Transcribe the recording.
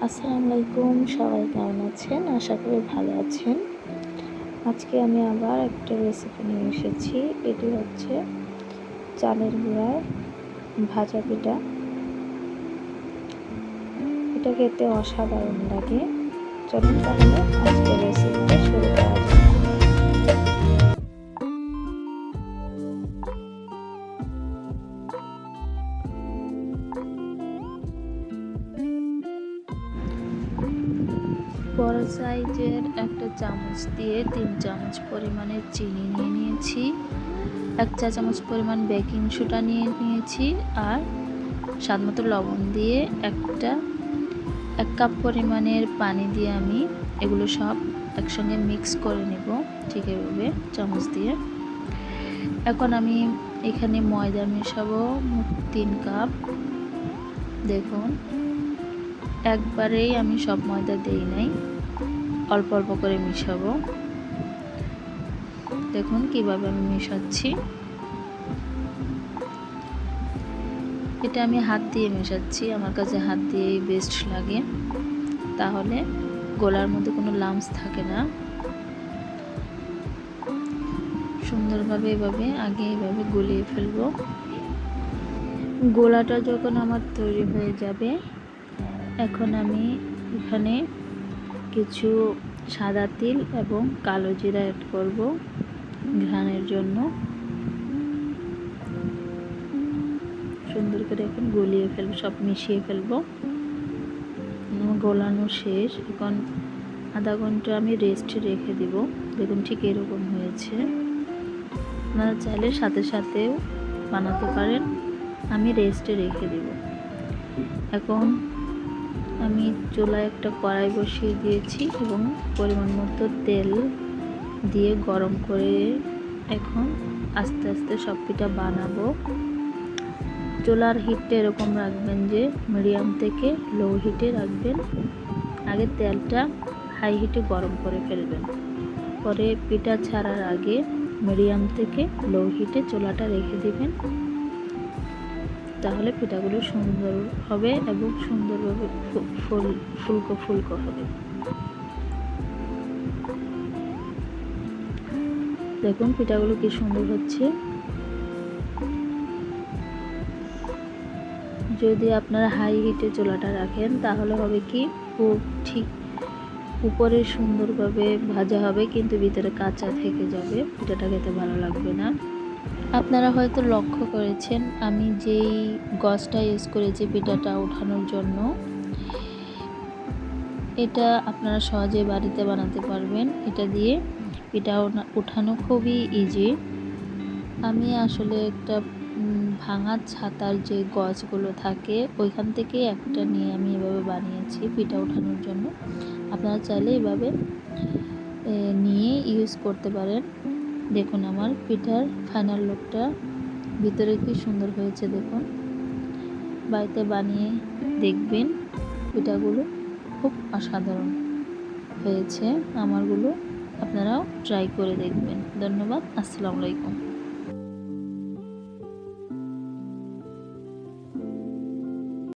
আসসালামু আলাইকুম, সবাই কেমন আছেন? আশা করি ভালো আছেন। আজকে আমি আবার একটা রেসিপি নিয়ে এসেছি। এটি হচ্ছে চালের গুঁড়ায় ভাজা পিঠা। এটা খেতে অসাধারণ লাগে। চলুন তাহলে আজকের রেসিপিটা শুরু করা যাক। বড় সাইজের একটা চামচ দিয়ে 3 চামচ পরিমাণের চিনি নিয়ে নিয়েছি, 1 চা চামচ পরিমাণ বেকিং সোডা নিয়ে নিয়েছি, আর স্বাদমতো লবণ দিয়ে 1 কাপ পরিমাণের পানি দিয়ে আমি এগুলো সব একসঙ্গে মিক্স করে নেব, ঠিক এভাবে চামচ দিয়ে। এখন আমি এখানে ময়দা মেশাবো 3 কাপ। দেখুন, একবারেই আমি সব ময়দা দেই নাই, অল্প অল্প করে মিশাবো। দেখুন কিভাবে আমি মেশাচ্ছি। এটা আমি হাত দিয়ে মেশাচ্ছি, আমার কাছে হাত দিয়েই বেস্ট লাগে, তাহলে গোলার মধ্যে কোনো লাম্পস থাকে না। সুন্দরভাবে এভাবে এভাবে গলিয়ে ফেলবো। গোলাটা যখন আমার তৈরি হয়ে যাবে, এখন আমি এখানে কিছু সাদা তিল এবং কালো জিরা অ্যাড করব ঘ্রাণের জন্য। সুন্দর করে এখন গলিয়ে ফেলবো, সব মিশিয়ে ফেলবো। গোলানো শেষ। এখন আধা ঘন্টা আমি রেস্টে রেখে দিব। দেখুন ঠিক এরকম হয়েছে। আপনারা চাইলে সাথে সাথেও বানাতে পারেন, আমি রেস্টে রেখে দিব। এখন আমি চুলায় একটা কড়াই বসিয়ে দিয়েছি এবং পরিমাণ মতো তেল দিয়ে গরম করে এখন আস্তে আস্তে সব পিঠা বানাবো। চুলার হিটটা এরকম রাখবেন যে মিডিয়াম থেকে লো হিটে রাখবেন। আগে তেলটা হাই হিটে গরম করে ফেলবেন, পরে পিঠা ছাড়ার আগে মিডিয়াম থেকে লো হিটে চুলাটা রেখে দিবেন। তাহলে পিঠাগুলো সুন্দর হবে এবং সুন্দরভাবে ফুলকো ফুলকো হবে। দেখুন পিঠাগুলো কি সুন্দর হচ্ছে। যদি আপনারা হাই হিটে চুলাটা রাখেন তাহলে হবে কি, ঠিক উপরে সুন্দরভাবে ভাজা হবে কিন্তু ভিতরে কাঁচা থেকে যাবে, পিঠাটা খেতে ভালো লাগবে না। আপনারা হয়তো লক্ষ্য করেছেন আমি যেই গজটা ইউজ করেছি পিঠাটা ওঠানোর জন্য, এটা আপনারা সহজে বাড়িতে বানাতে পারবেন। এটা দিয়ে পিঠা ওঠানো খুবই ইজি। আমি আসলে একটা ভাঙা ছাতার যে গজগুলো থাকে ওইখান থেকে একটা নিয়ে আমি এভাবে বানিয়েছি পিঠা ওঠানোর জন্য। আপনারা চাইলে এভাবে নিয়ে ইউজ করতে পারেন। দেখুন আমার পিঠার ফাইনাল লুকটা ভিতরে কি সুন্দর হয়েছে। দেখুন, বাড়িতে বানিয়ে দেখবেন, পিঠাগুলো খুব অসাধারণ হয়েছে আমারগুলো। আপনারাও ট্রাই করে দেখবেন। ধন্যবাদ। আসসালামু আলাইকুম।